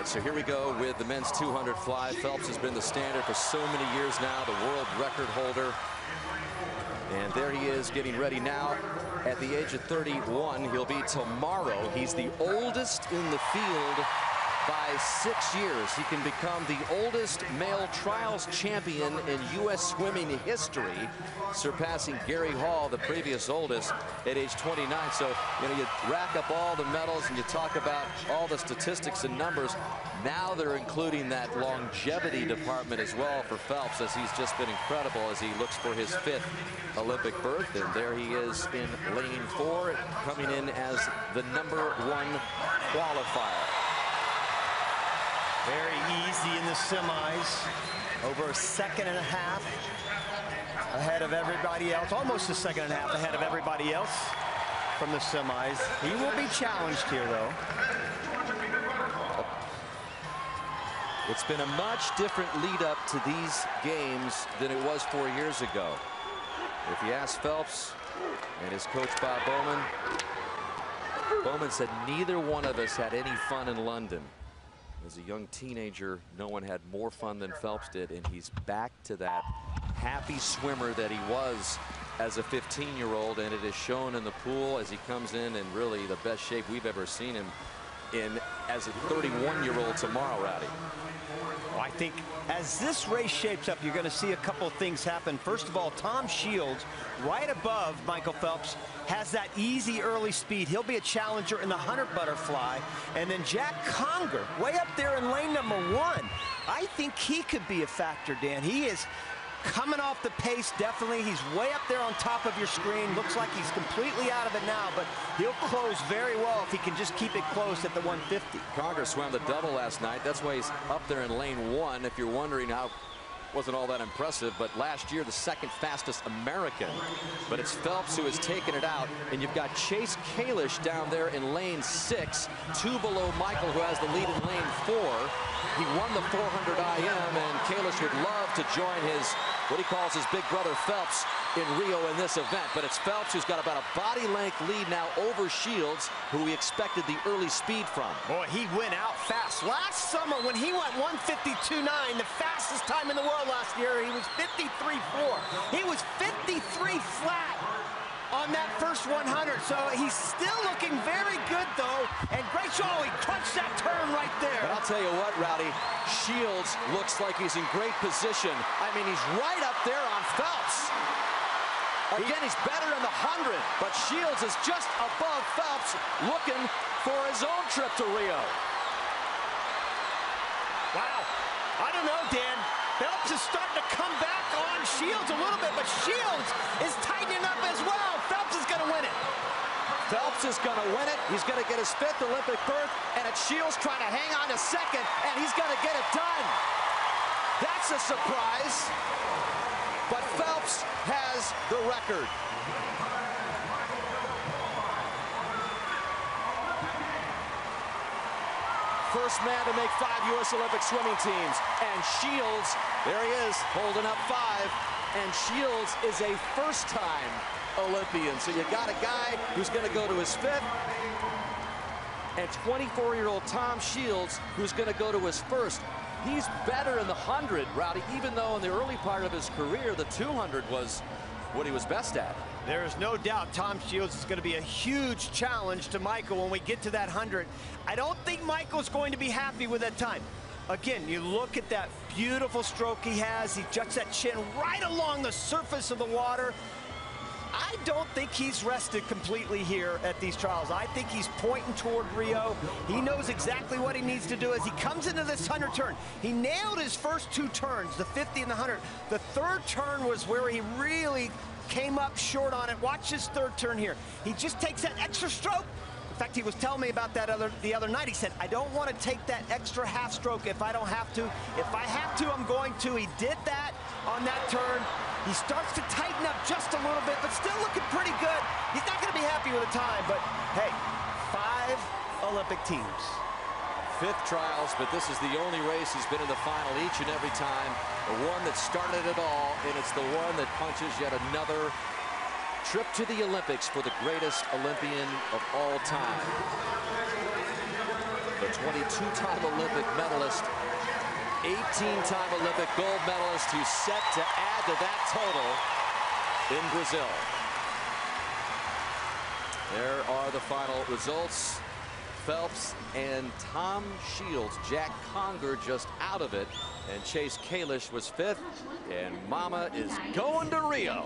right, so here we go with the men's 200 fly. Phelps has been the standard for so many years now, the world record holder. And there he is getting ready now at the age of 31. He'll be tomorrow. He's the oldest in the field by 6 years. He can become the oldest male trials champion in U.S. swimming history, surpassing Gary Hall, the previous oldest, at age 29. So, you know, you rack up all the medals and you talk about all the statistics and numbers. Now they're including that longevity department as well for Phelps, as he's just been incredible as he looks for his 5th Olympic berth. And there he is in lane 4, coming in as the #1 qualifier. Very easy in the semis. Over a second and a half ahead of everybody else. Almost a second and a half ahead of everybody else from the semis. He will be challenged here, though. It's been a much different lead up to these games than it was 4 years ago. If you ask Phelps and his coach Bob Bowman said neither one of us had any fun in London. As a young teenager, no one had more fun than Phelps did, and he's back to that happy swimmer that he was as a 15-year-old, and it is shown in the pool as he comes in really the best shape we've ever seen him in as a 31-year-old tomorrow, Rowdy. Well, I think as this race shapes up, you're going to see a couple of things happen. First of all, Tom Shields, right above Michael Phelps, has that easy early speed. He'll be a challenger in the 100 butterfly. And then Jack Conger, way up there in lane #1. I think he could be a factor, Dan. He is coming off the pace, definitely. He's way up there on top of your screen. Looks like he's completely out of it now, but he'll close very well if he can just keep it close at the 150. Conger swam the double last night. That's why he's up there in lane 1. If you're wondering how wasn't all that impressive, but last year the 2nd fastest American. But it's Phelps who has taken it out, and you've got Chase Kalish down there in lane 6, 2 below Michael, who has the lead in lane 4. He won the 400 IM, and Kalish would love to join his, what he calls his big brother Phelps, in Rio in this event. But it's Phelps who's got about a body length lead now over Shields, who we expected the early speed from. Boy, he went out fast. Last summer when he went 1:52.9, the fastest time in the world last year, he was 53.4. He was 53 flat on that first 100. So he's still looking very good, though. And great show. He crunched that turn right there. But I'll tell you what, Rowdy, Shields looks like he's in great position. I mean, he's right up there on Phelps. Again, he's better in the 100, but Shields is just above Phelps, looking for his own trip to Rio. Wow. I don't know, Dan. Phelps is starting to come back on Shields a little bit, but Shields is tightening up as well. Phelps is going to win it. Phelps is going to win it. He's going to get his 5th Olympic berth, and it's Shields trying to hang on to 2nd, and he's going to get it done. That's a surprise. But Phelps has the record. First man to make 5 U.S. Olympic swimming teams. And Shields, there he is, holding up 5. And Shields is a first-time Olympian. So you got a guy who's going to go to his 5th. And 24-year-old Tom Shields, who's going to go to his 1st. He's better in the 100, Rowdy, even though in the early part of his career, the 200 was what he was best at. There is no doubt Tom Shields is going to be a huge challenge to Michael when we get to that 100. I don't think Michael's going to be happy with that time. Again, you look at that beautiful stroke he has. He juts that chin right along the surface of the water. I don't think he's rested completely here at these trials. I think he's pointing toward Rio. He knows exactly what he needs to do as he comes into this 100 turn. He nailed his first 2 turns, the 50 and the 100. The 3rd turn was where he really came up short on it. Watch his 3rd turn here. He just takes that extra stroke. In fact, he was telling me about that the other night. He said, I don't want to take that extra half stroke if I don't have to. If I have to, I'm going to. He did that on that turn. He starts to tighten up just a little bit, but still looking pretty good. He's not going to be happy with the time, but hey, 5 Olympic teams. 5th trials, but this is the only race he's been in the final each and every time. The one that started it all, and it's the one that punches yet another trip to the Olympics for the greatest Olympian of all time. the 22-time Olympic medalist, 18-time Olympic gold medalist, who's set to add to that total in Brazil. There are the final results. Phelps and Tom Shields. Jack Conger just out of it, and Chase Kalish was 5th, and Mama is going to Rio.